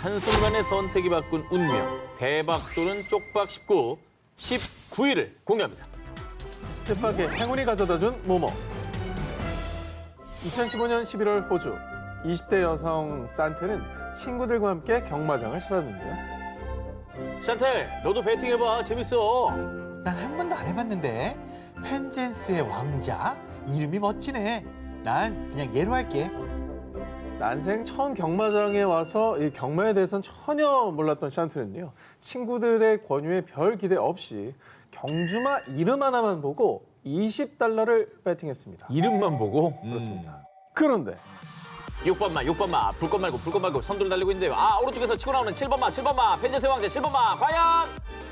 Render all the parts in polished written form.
한순간의 선택이 바꾼 운명. 대박 또는 쪽박 19, 19위를 공개합니다. 뜻밖의 행운이 가져다준 모모. 2015년 11월 호주. 20대 여성 산테는 친구들과 함께 경마장을 찾았는데요. 샨텔, 너도 배팅해봐. 재밌어. 난 한 번도 안 해봤는데. 펜젠스의 왕자? 이름이 멋지네. 난 그냥 얘로 할게. 난생 처음 경마장에 와서 이 경마에 대해서는 전혀 몰랐던 샨트는요. 친구들의 권유에 별 기대 없이 경주마 이름 하나만 보고 $20를 배팅했습니다. 이름만 보고? 그렇습니다. 그런데 6번마. 불꽃 말고 선두를 달리고 있는데요. 아, 오른쪽에서 치고 나오는 7번마. 펜젠스의 왕자 7번마. 과연?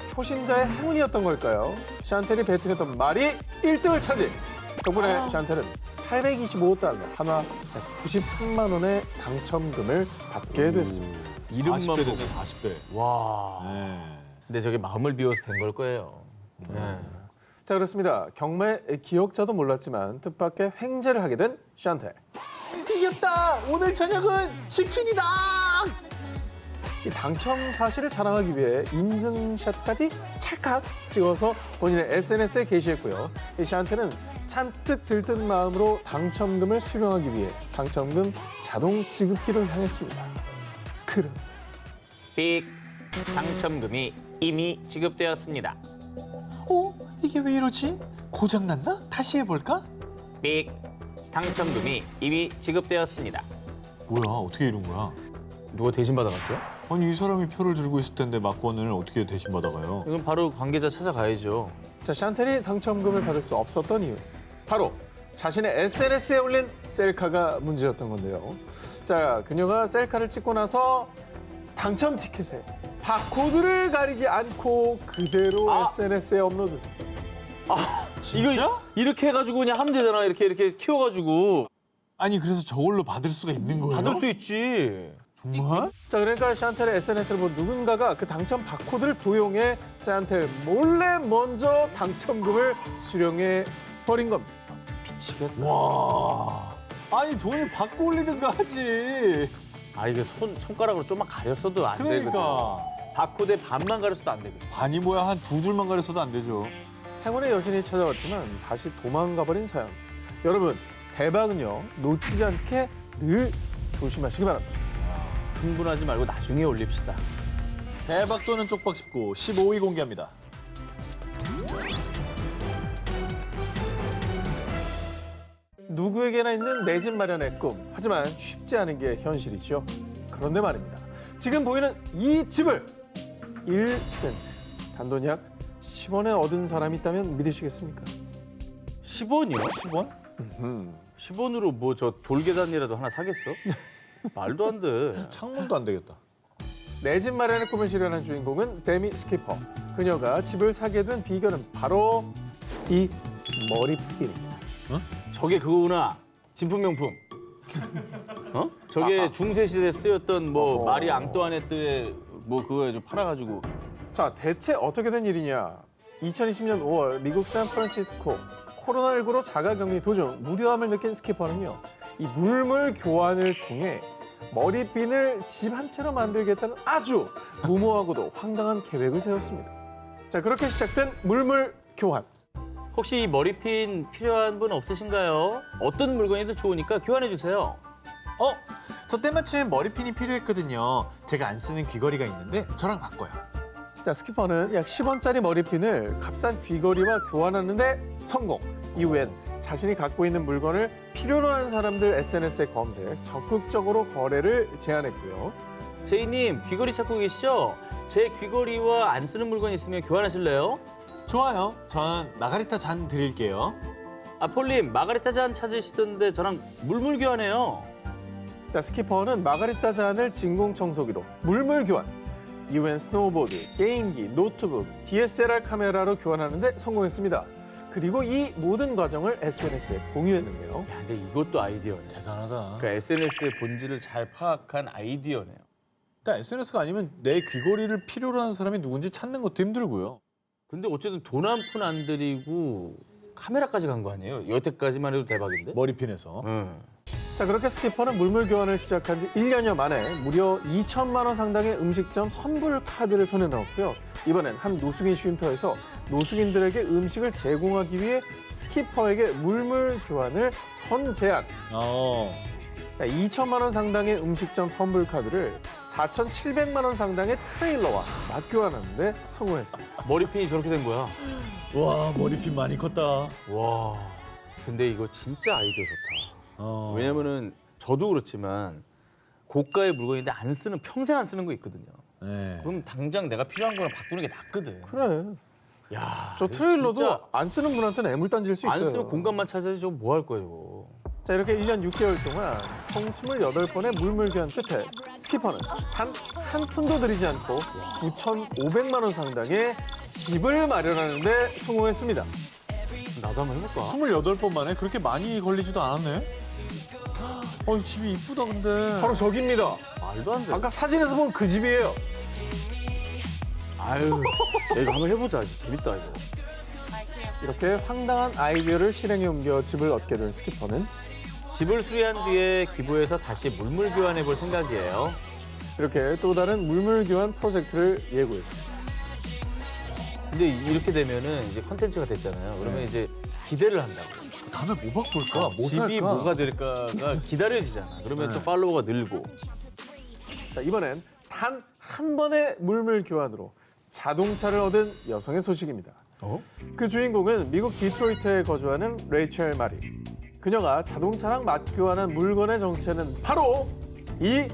초심자의 행운이었던 걸까요? 샨텔이 배팅했던 말이 1등을 차지. 덕분에 샨텔은 $825, 한화 93만 원의 당첨금을 받게 됐습니다. 이름만 40배 보고. 됐네, 40배. 와. 네. 근데 저게 마음을 비워서 된 걸 거예요. 네. 자, 그렇습니다. 경마의 기억자도 몰랐지만 뜻밖의 횡재를 하게 된 샨텔. 이겼다! 오늘 저녁은 치킨이다! 이 당첨 사실을 자랑하기 위해 인증샷까지 찰칵 찍어서 본인의 SNS에 게시했고요. 이 샨테는 잔뜩 들뜬 마음으로 당첨금을 수령하기 위해 당첨금 자동 지급기를 향했습니다. 그런데 삑. 당첨금이 이미 지급되었습니다. 어? 이게 왜 이러지? 고장났나? 다시 해볼까? 삑. 당첨금이 이미 지급되었습니다. 뭐야, 어떻게 이런 거야? 누가 대신 받아갔어요? 아니, 이 사람이 표를 들고 있을 텐데 막권을 어떻게 대신 받아가요? 이건 바로 관계자 찾아가야죠. 자, 샨텔이 당첨금을 받을 수 없었던 이유. 바로 자신의 SNS에 올린 셀카가 문제였던 건데요. 자, 그녀가 셀카를 찍고 나서 당첨 티켓에 바코드를 가리지 않고 그대로 SNS에 업로드. 진짜? 이거 이렇게 해가지고 그냥 하면 되잖아. 이렇게 키워가지고 아니, 그래서 저걸로 받을 수가 있는 거예요? 받을 수 있지. 정말? 자, 그러니까 샨텔의 SNS를 본 누군가가 그 당첨 바코드를 도용해 샨텔 몰래 먼저 당첨금을 수령해 버린 겁니다. 미치겠다. 와. 아니, 돈을 받고 올리든가 하지. 아, 이게 손가락으로 좀만 가렸어도 안 되거든. 그러니까. 바코드에 반만 가렸어도 안 되거든. 반이 뭐야, 한 두 줄만 가렸어도 안 되죠. 행운의 여신이 찾아왔지만 다시 도망가버린 사연. 여러분, 대박은요, 놓치지 않게 늘 조심하시기 바랍니다. 흥분하지 말고 나중에 올립시다. 대박 또는 쪽박 19, 15위 공개합니다. 누구에게나 있는 내 집 마련의 꿈. 하지만 쉽지 않은 게 현실이죠. 그런데 말입니다. 지금 보이는 이 집을 1센트, 단돈 약 10원에 얻은 사람이 있다면 믿으시겠습니까? 10원이요? 10원? 10원으로 뭐 저 돌계단이라도 하나 사겠어? 말도 안 돼. 창문도 안 되겠다. 내 집 마련의 꿈을 실현한 주인공은 데미 스키퍼. 그녀가 집을 사게 된 비결은 바로 이 머리핀입니다. 저게 그거구나. 진품명품. 어? 저게 중세 시대에 쓰였던 뭐 어허. 마리 앙뚜아네트의 뭐 그거 좀 팔아가지고. 자, 대체 어떻게 된 일이냐? 2020년 5월 미국 샌프란시스코 코로나19로 자가격리 도중 무료함을 느낀 스키퍼는요. 이 물물 교환을 통해 머리핀을 집 한 채로 만들겠다는 아주 무모하고도 황당한 계획을 세웠습니다. 자, 그렇게 시작된 물물 교환. 혹시 이 머리핀 필요한 분 없으신가요? 어떤 물건이든 좋으니까 교환해 주세요. 저 때마침 머리핀이 필요했거든요. 제가 안 쓰는 귀걸이가 있는데 저랑 바꿔요. 자, 스키퍼는 약 10원짜리 머리핀을 값싼 귀걸이와 교환하는데 성공. 이후엔 자신이 갖고 있는 물건을 필요로 하는 사람들 SNS에 검색, 적극적으로 거래를 제안했고요. 제이님 귀걸이 찾고 계시죠? 제 귀걸이와 안 쓰는 물건 있으면 교환하실래요? 좋아요. 전 마가리타 잔 드릴게요. 아, 폴님 마가리타 잔 찾으시던데 저랑 물물 교환해요. 자, 스키퍼는 마가리타 잔을 진공 청소기로 물물 교환. 이후엔 스노우보드, 게임기, 노트북, DSLR 카메라로 교환하는데 성공했습니다. 그리고 이 모든 과정을 SNS에 공유했는데요. 야, 근데 이것도 아이디어네. 대단하다. 그러니까 SNS의 본질을 잘 파악한 아이디어네요. 그러니까 SNS가 아니면 내 귀걸이를 필요로 하는 사람이 누군지 찾는 것도 힘들고요. 근데 어쨌든 돈 한 푼 안 들이고 카메라까지 간 거 아니에요? 여태까지만 해도 대박인데? 머리핀에서. 응. 자, 그렇게 스키퍼는 물물 교환을 시작한 지 1년여 만에 무려 2천만 원 상당의 음식점 선불 카드를 손에 넣었고요. 이번엔 한 노숙인 쉼터에서 노숙인들에게 음식을 제공하기 위해 스키퍼에게 물물 교환을 선제한 2천만 원 상당의 음식점 선불 카드를 4,700만 원 상당의 트레일러와 맞교환하는데 성공했습니다. 머리핀이 저렇게 된 거야. 와, 머리핀 많이 컸다. 와. 근데 이거 진짜 아이디어 좋다. 왜냐면은 저도 그렇지만 고가의 물건인데 안 쓰는 평생 안 쓰는 거 있거든요. 네. 그럼 당장 내가 필요한 거랑 바꾸는 게 낫거든. 그래. 야, 저 이거 트레일러도 진짜 안 쓰는 분한테는 애물단지일 수 있어요. 안 쓰면 공간만 찾아야지 저거 뭐 할 거야 저거. 자, 이렇게 1년 6개월 동안 총 28번의 물물 교환 끝에 스키퍼는 단 한 푼도 들이지 않고 9,500만 원 상당의 집을 마련하는데 성공했습니다. 나도 한번 해볼까? 28번 만에 그렇게 많이 걸리지도 않았네. 집이 이쁘다 근데. 바로 저기입니다. 말도 안 돼. 아까 사진에서 본 그 집이에요. 아유, 야, 이거 한번 해보자. 진짜 재밌다 이거. 이렇게 황당한 아이디어를 실행에 옮겨 집을 얻게 된 스키퍼는 집을 수리한 뒤에 귀부해서 다시 물물 교환해 볼 생각이에요. 이렇게 또 다른 물물 교환 프로젝트를 예고했습니다. 근데 이렇게 되면은 이제 컨텐츠가 됐잖아요. 그러면 이제 기대를 한다고. 다음에 뭐 바꿀까? 뭐 집이 살까? 뭐가 될까가 기다려지잖아. 그러면 또 팔로워가 늘고. 자, 이번엔 단 한 번의 물물 교환으로 자동차를 얻은 여성의 소식입니다. 그 주인공은 미국 디트로이트에 거주하는 레이첼 마리. 그녀가 자동차랑 맞교환한 물건의 정체는 바로 이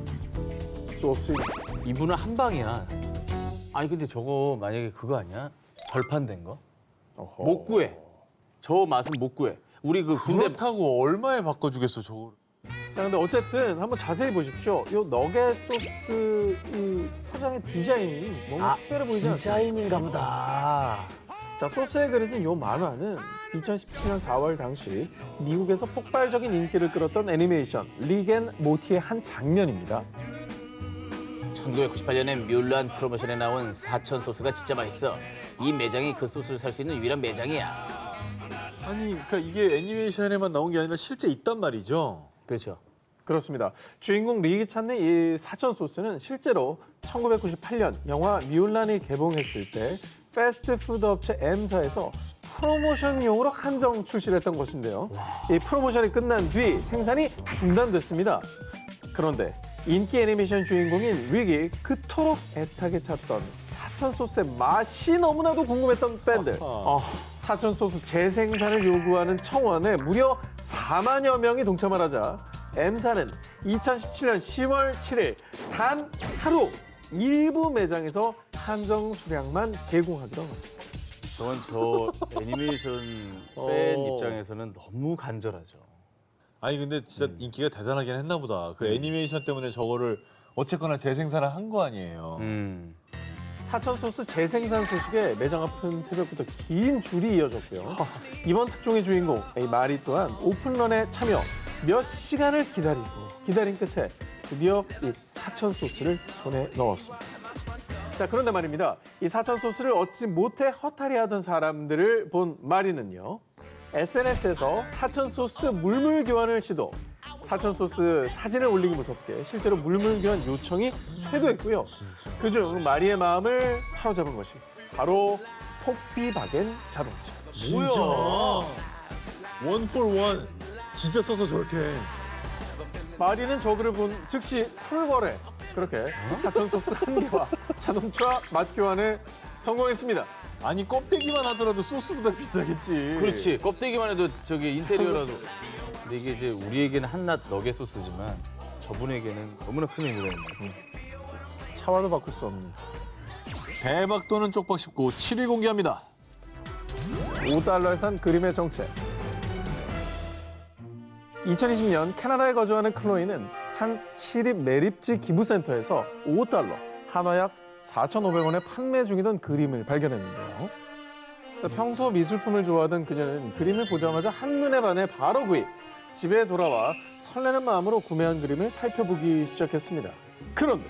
소스입니다. 이분은 한 방이야. 아니 근데 저거 만약에 그거 아니야? 절판된 거? 어허. 못 구해. 저 맛은 못 구해. 우리 그 군대 그렇다고 얼마에 바꿔주겠어 저거. 자, 근데 어쨌든 한번 자세히 보십시오. 이 너겟 소스 이 포장의 디자인이 뭔가 특별해 보이지 않습니까? 디자인인가 보다. 자, 소스에 그려진 이 만화는 2017년 4월 당시 미국에서 폭발적인 인기를 끌었던 애니메이션 릭 앤 모티의 한 장면입니다. 1998년에 뮬란 프로모션에 나온 사천 소스가 진짜 맛있어. 이 매장이 그 소스를 살 수 있는 유일한 매장이야. 아니 그러니까 이게 애니메이션에만 나온 게 아니라 실제 있단 말이죠. 그렇죠. 그렇습니다. 주인공 릭이 찾는 이 사천 소스는 실제로 1998년 영화 뮬란이 개봉했을 때 패스트푸드 업체 M사에서 프로모션용으로 한정 출시했던 것인데요. 이 프로모션이 끝난 뒤 생산이 중단됐습니다. 그런데 인기 애니메이션 주인공인 릭이 그토록 애타게 찾던 사천 소스의 맛이 너무나도 궁금했던 팬들. 사천 소스 재생산을 요구하는 청원에 무려 4만여 명이 동참을 하자 M사는 2017년 10월 7일 단 하루 일부 매장에서 한정 수량만 제공하기로 합니다. 저건 저 애니메이션 팬 입장에서는 너무 간절하죠. 아니 근데 진짜 인기가 대단하긴 했나 보다. 그 애니메이션 때문에 저거를 어쨌거나 재생산을 한 거 아니에요. 사천 소스 재생산 소식에 매장 앞은 새벽부터 긴 줄이 이어졌고요. 이번 특종의 주인공 이 마리 또한 오픈런에 참여 몇 시간을 기다린 끝에 드디어 이 사천 소스를 손에 넣었습니다. 자, 그런데 말입니다. 이 사천 소스를 얻지 못해 허탈해하던 사람들을 본 마리는요. SNS에서 사천 소스 물물 교환을 시도. 사천 소스 사진을 올리기 무섭게 실제로 물물 교환 요청이 쇄도했고요. 그중 마리의 마음을 사로잡은 것이 바로 폭비바겐 자동차. 진짜. 원 포 원. 진짜 써서 저렇게. 마리는 저 글을 본 즉시 쿨거래. 그렇게 사천 소스 한 개와 자동차 맛 교환에 성공했습니다. 아니 껍데기만 하더라도 소스보다 비싸겠지. 그렇지. 껍데기만 해도 저기 인테리어라도. 근데 이게 이제 우리에게는 한낱 너겟 소스지만 저분에게는 너무나 큰 의미가 있는. 차와도 바꿀 수 없는 대박 또는 쪽박 19 7위 공개합니다. $5에 산 그림의 정체. 2020년 캐나다에 거주하는 클로이는 한 시립 매립지 기부센터에서 $5, 한화약 4,500원에 판매 중이던 그림을 발견했는데요. 자, 평소 미술품을 좋아하던 그녀는 그림을 보자마자 한눈에 반해 바로 구입. 집에 돌아와 설레는 마음으로 구매한 그림을 살펴보기 시작했습니다. 그런데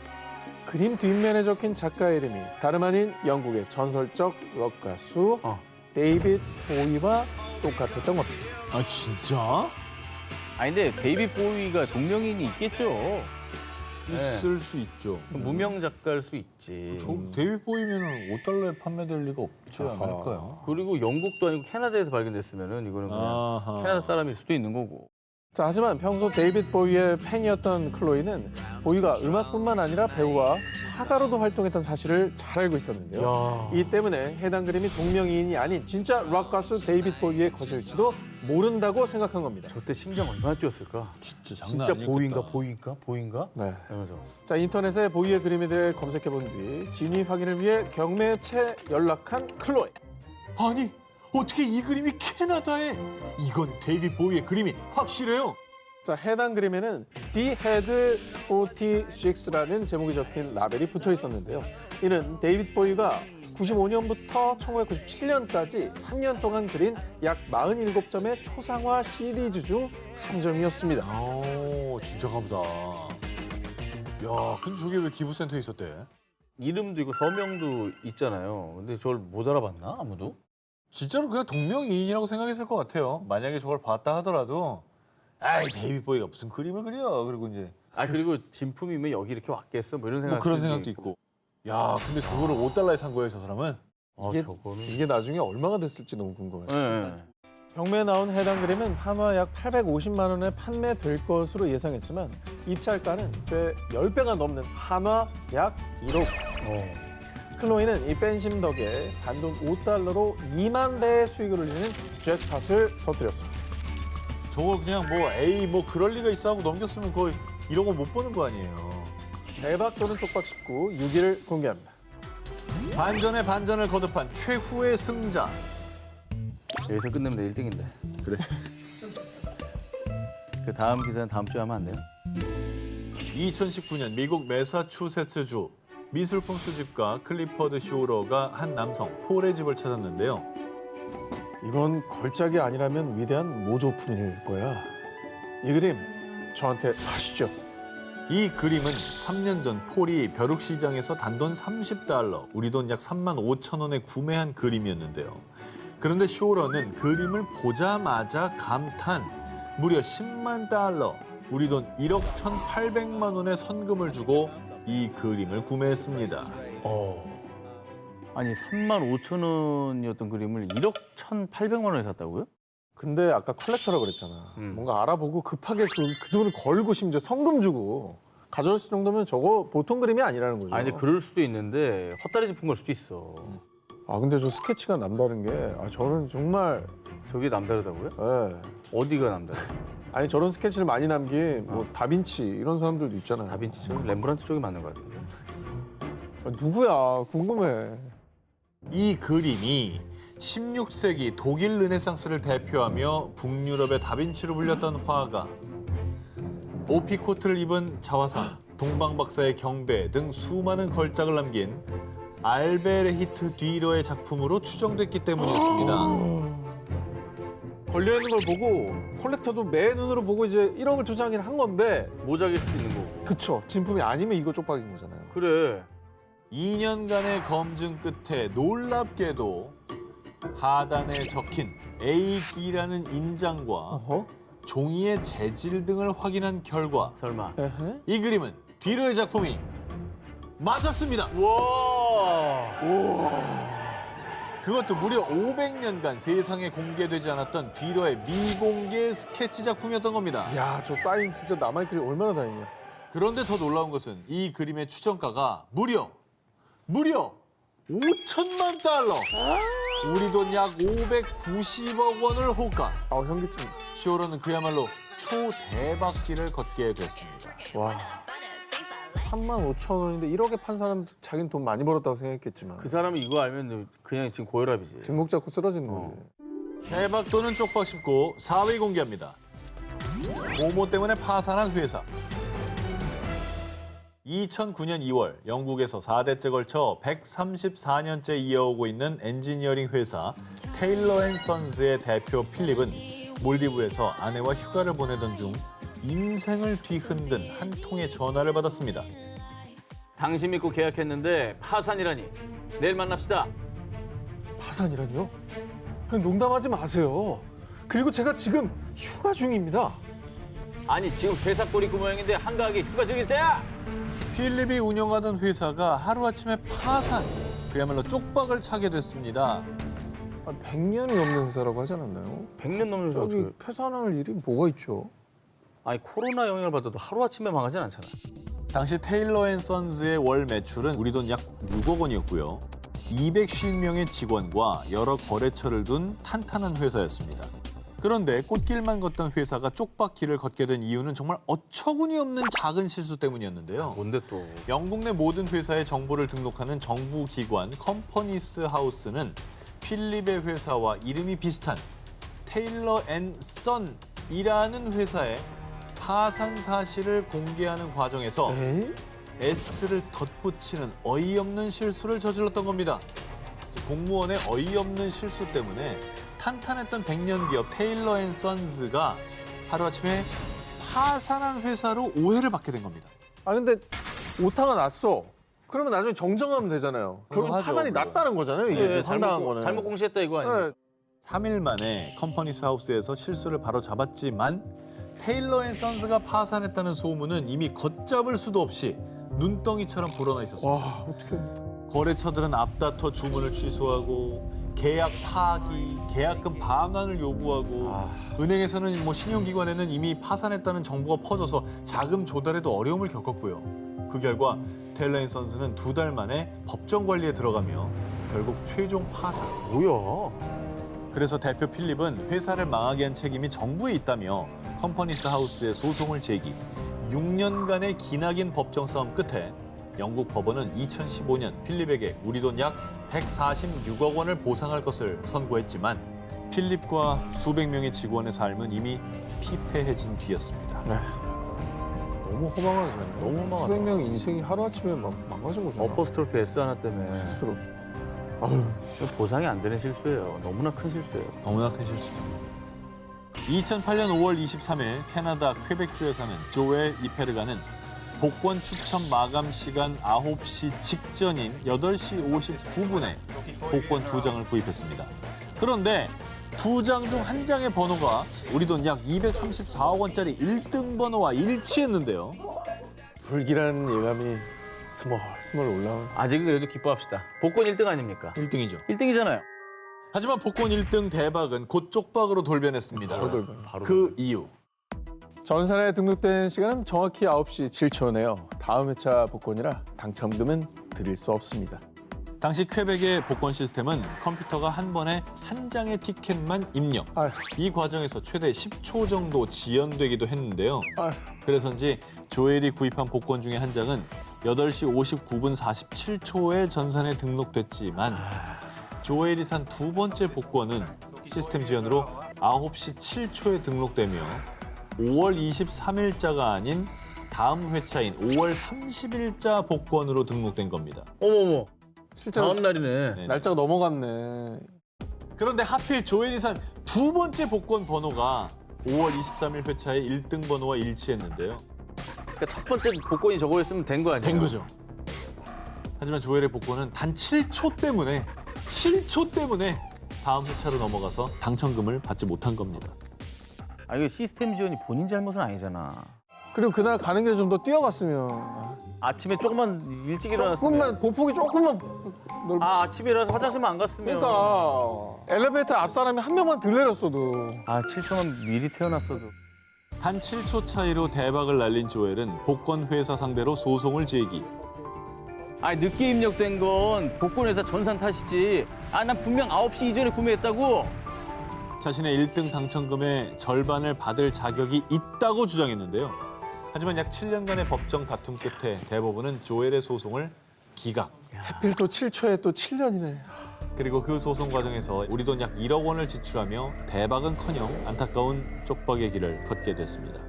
그림 뒷면에 적힌 작가의 이름이 다름 아닌 영국의 전설적 록 가수 데이빗 보이와 똑같았던 겁니다. 아 진짜? 아니 근데 데이빗 보위가 동명이인이 있겠죠. 네. 있을 수 있죠. 무명 작가일 수 있지. 데이빗 보이면은 5달러에 판매될 리가 없지 않을까요? 그리고 영국도 아니고 캐나다에서 발견됐으면은 이거는 그냥 아하. 캐나다 사람일 수도 있는 거고. 자, 하지만 평소 데이빗 보위의 팬이었던 클로이는 보위가 음악뿐만 아니라 배우와 화가로도 활동했던 사실을 잘 알고 있었는데요. 야. 이 때문에 해당 그림이 동명이인이 아닌 진짜 록 가수 데이빗 보위의 것일지도 모른다고 생각한 겁니다. 저때 심장 얼마나 뛰었을까? 진짜 장난 진짜 아니겠다. 보인가? 네. 이러면서. 자, 인터넷에 보위의 그림에 대해 검색해 본 뒤 진위 확인을 위해 경매업체에 연락한 클로이. 아니, 어떻게 이 그림이 캐나다에? 이건 데이빗 보위의 그림이 확실해요. 자, 해당 그림에는 The Head 46라는 제목이 적힌 라벨이 붙어 있었는데요. 이는 데이빗 보위가 95년부터 1997년까지 3년 동안 그린 약 47점의 초상화 시리즈 중 한 점이었습니다. 오, 진짜 가보다. 야, 근데 저게 왜 기부센터에 있었대? 이름도 있고 서명도 있잖아요. 근데 저걸 못 알아봤나 아무도? 진짜로 그냥 동명이인이라고 생각했을 것 같아요. 만약에 저걸 봤다 하더라도 아이 데이빗 보이가 무슨 그림을 그려. 그리고 이제 아 그리고 진품이면 여기 이렇게 왔겠어? 뭐 이런 생각. 뭐 그런 생각도 있고. 야, 근데 그거를 5달러에 산 거예요, 저 사람은? 이게, 저거는. 이게 나중에 얼마가 됐을지 너무 궁금해요. 네. 경매에 나온 해당 그림은 한화 약 850만 원에 판매될 것으로 예상했지만 입찰가는 꽤 10배가 넘는 한화 약 1억. 클로이는 이 팬심 덕에 단돈 5달러로 2만 배의 수익을 올리는 잭팟을 터뜨렸습니다. 저거 그냥 뭐 에이 뭐 그럴 리가 있어 하고 넘겼으면 거의 이런 거 못 보는 거 아니에요. 대박 또는 쪽박 19 6위를 공개합니다. 반전에 반전을 거듭한 최후의 승자. 여기서 끝내면 내 1등인데. 그래. 그 다음 기사는 다음 주에 하면 안 돼요? 2019년 미국 매사추세츠주 미술품 수집가 클리퍼드 쇼러가 한 남성 폴의 집을 찾았는데요. 이건 걸작이 아니라면 위대한 모조품일 거야. 이 그림 저한테 파시죠. 이 그림은 3년 전 폴이 벼룩시장에서 단돈 30달러, 우리 돈 약 3만 5천 원에 구매한 그림이었는데요. 그런데 쇼러는 그림을 보자마자 감탄, 무려 10만 달러, 우리 돈 1억 1,800만 원의 선금을 주고 이 그림을 구매했습니다. 아니 3만 5천 원이었던 그림을 1억 1,800만 원에 샀다고요? 근데 아까 컬렉터라고 그랬잖아. 뭔가 알아보고 급하게 그 돈을 걸고 심지어 성금 주고 가져왔을 정도면 저거 보통 그림이 아니라는 거죠. 아니 근데 그럴 수도 있는데 헛다리 짚은 걸 수도 있어. 아 근데 저 스케치가 남다른 게 저는 정말 저게 남다르다고요? 예. 어디가 남다르? 아니 저런 스케치를 많이 남긴 뭐 다빈치 이런 사람들도 있잖아요. 다빈치 쪽, 렘브란트 쪽이 맞는 것 같은데. 누구야? 궁금해. 이 그림이 16세기 독일 르네상스를 대표하며 북유럽의 다빈치로 불렸던 화가, 오피코트를 입은 자화상, 동방박사의 경배 등 수많은 걸작을 남긴 알베르히트 뒤러의 작품으로 추정됐기 때문이었습니다. 걸려있는 걸 보고 컬렉터도 매 눈으로 보고 이제 1억을 투자하긴 한 건데 모작일 수도 있는 거고. 그쵸. 진품이 아니면 이거 쪽박인 거잖아요. 그래. 2년간의 검증 끝에 놀랍게도 하단에 적힌 A기라는 인장과 어허? 종이의 재질 등을 확인한 결과 설마. 에헤? 이 그림은 뒤로의 작품이 맞았습니다. 와. 그것도 무려 500년간 세상에 공개되지 않았던 뒤로의 미공개 스케치 작품이었던 겁니다. 야, 저 사인 진짜 남아있길래 얼마나 다행이야. 그런데 더 놀라운 것은 이 그림의 추정가가 무려 5천만 달러! 우리 돈 약 590억 원을 호가. 현기증. 쇼로는 그야말로 초대박기를 걷게 됐습니다. 와. 3만 5천 원인데 1억에 판 사람도 자기는 돈 많이 벌었다고 생각했겠지만 그 사람이 이거 알면 그냥 지금 고혈압이지. 뒷목 잡고 쓰러지는 거지. 대박 또는 쪽박 짚고 4위 공개합니다. 모모 때문에 파산한 회사. 2009년 2월 영국에서 4대째 걸쳐 134년째 이어오고 있는 엔지니어링 회사 테일러 앤 선스의 대표 필립은 몰디브에서 아내와 휴가를 보내던 중 인생을 뒤흔든 한 통의 전화를 받았습니다. 당신 믿고 계약했는데 파산이라니. 내일 만납시다. 파산이라니요? 농담하지 마세요. 그리고 제가 지금 휴가 중입니다. 아니 지금 회사 꼴이 그 모양인데 한가하게 휴가 즐길 때야. 필립이 운영하던 회사가 하루아침에 파산, 그야말로 쪽박을 차게 됐습니다. 100년이 넘는 회사라고 하지 않았나요? 100년 넘는 회사 저기 어떻게? 폐산할 일이 뭐가 있죠? 아니 코로나 영향을 받아도 하루 아침에 망하진 않잖아. 당시 테일러 앤 선즈의 월 매출은 우리 돈 약 6억 원이었고요. 250명의 직원과 여러 거래처를 둔 탄탄한 회사였습니다. 그런데 꽃길만 걷던 회사가 쪽박길을 걷게 된 이유는 정말 어처구니 없는 작은 실수 때문이었는데요. 뭔데 또? 영국 내 모든 회사의 정보를 등록하는 정부기관 컴퍼니스 하우스는 필립의 회사와 이름이 비슷한 테일러 앤 선이라는 회사의 파산 사실을 공개하는 과정에서 에이? S를 덧붙이는 어이없는 실수를 저질렀던 겁니다. 공무원의 어이없는 실수 때문에 탄탄했던 100년 기업 테일러 앤 선즈가 하루아침에 파산한 회사로 오해를 받게 된 겁니다. 아 근데 오타가 났어. 그러면 나중에 정정하면 되잖아요. 결국 정정하죠, 파산이 그거. 났다는 거잖아요. 이게 지금 황당한 거는. 잘못 공시했다 이거 아니야? 네. 3일 만에 컴퍼니스 하우스에서 실수를 바로 잡았지만 테일러 앤 선즈가 파산했다는 소문은 이미 걷잡을 수도 없이 눈덩이처럼 불어나 있었습니다. 와 어떻게? 거래처들은 앞다퉈 주문을 취소하고 계약 파기, 계약금 반환을 요구하고 은행에서는 신용기관에는 이미 파산했다는 정보가 퍼져서 자금 조달에도 어려움을 겪었고요. 그 결과 테일러 앤 선즈는 2달 만에 법정 관리에 들어가며 결국 최종 파산. 뭐야? 그래서 대표 필립은 회사를 망하게 한 책임이 정부에 있다며 컴퍼니스 하우스에 소송을 제기. 6년간의 기나긴 법정 싸움 끝에 영국 법원은 2015년 필립에게 우리 돈 약 146억 원을 보상할 것을 선고했지만 필립과 수백 명의 직원의 삶은 이미 피폐해진 뒤였습니다. 너무 허망하잖아요. 너무 허망하다. 수백 명의 인생이 하루아침에 망가진 거잖아. 어퍼스트로피 S 하나 때문에 스스로. 아유. 보상이 안 되는 실수예요. 너무나 큰 실수예요. 너무나 큰 실수죠. 2008년 5월 23일 캐나다 퀘벡주에 사는 조엘 이페르가는 복권 추첨 마감 시간 9시 직전인 8시 59분에 복권 2장을 구입했습니다. 그런데 2장 중 1장의 번호가 우리 돈 약 234억 원짜리 1등 번호와 일치했는데요. 불길한 예감이 스멀 올라온. 아직은 그래도 기뻐합시다. 복권 1등 아닙니까? 1등이죠. 1등이잖아요. 하지만 복권 1등 대박은 곧 쪽박으로 돌변했습니다. 바로 그 이유. 전산에 등록된 시간은 정확히 9시 7초네요. 다음 회차 복권이라 당첨금은 드릴 수 없습니다. 당시 퀘벡의 복권 시스템은 컴퓨터가 한 번에 한 장의 티켓만 입력. 아휴. 이 과정에서 최대 10초 정도 지연되기도 했는데요. 아휴. 그래서인지 조엘이 구입한 복권 중에 한 장은 8시 59분 47초에 전산에 등록됐지만 조엘이 산 2번째 복권은 시스템 지연으로 9시 7초에 등록되며 5월 23일자가 아닌 다음 회차인 5월 30일자 복권으로 등록된 겁니다. 어머머. 실제로 다음 날이네. 네. 날짜가 넘어갔네. 그런데 하필 조엘이 산 2번째 복권 번호가 5월 23일 회차의 1등 번호와 일치했는데요. 그러니까 첫 번째 복권이 저거였으면 된 거 아니에요? 된 거죠. 하지만 조엘의 복권은 단 7초 때문에 다음 회차로 넘어가서 당첨금을 받지 못한 겁니다. 아 이거 시스템 지원이 본인 잘못은 아니잖아. 그리고 그날 가는 길에 좀 더 뛰어갔으면. 아침에 조금만 일찍 일어났으면. 조금만 보폭이 조금만 넓. 아침에 일어나서 화장실만 안 갔으면. 그러니까 엘리베이터 앞 사람이 한 명만 덜 내렸어도. 7초만 미리 태어났어도. 단 7초 차이로 대박을 날린 조엘은 복권 회사 상대로 소송을 제기. 늦게 입력된 건 복권 회사 전산 탓이지. 난 분명 9시 이전에 구매했다고. 자신의 1등 당첨금의 절반을 받을 자격이 있다고 주장했는데요. 하지만 약 7년간의 법정 다툼 끝에 대법원은 조엘의 소송을 기각. 하필 또 7초에 또 7년이네. 그리고 그 소송 과정에서 우리 돈 약 1억 원을 지출하며 대박은커녕 안타까운 쪽박의 길을 걷게 됐습니다.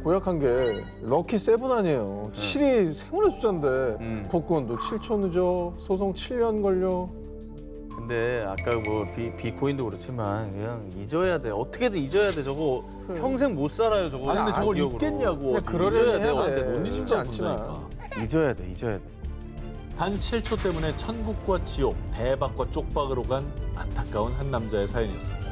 고약한 게 럭키 세븐 아니에요. 7이 생활의 숫자인데 복권도 7초 늦어. 소송 7년 걸려. 근데 아까 뭐 비코인도 그렇지만 그냥 잊어야 돼. 어떻게든 잊어야 돼. 저거 그래. 평생 못 살아요. 저거. 근데 저걸 기억으로. 잊겠냐고. 그냥 그러려니 잊어야 돼. 해야 완전 돼. 논리 쉽지 않지만. 잊어야 돼. 잊어야 돼. 단 7초 때문에 천국과 지옥, 대박과 쪽박으로 간 안타까운 한 남자의 사연이었습니다.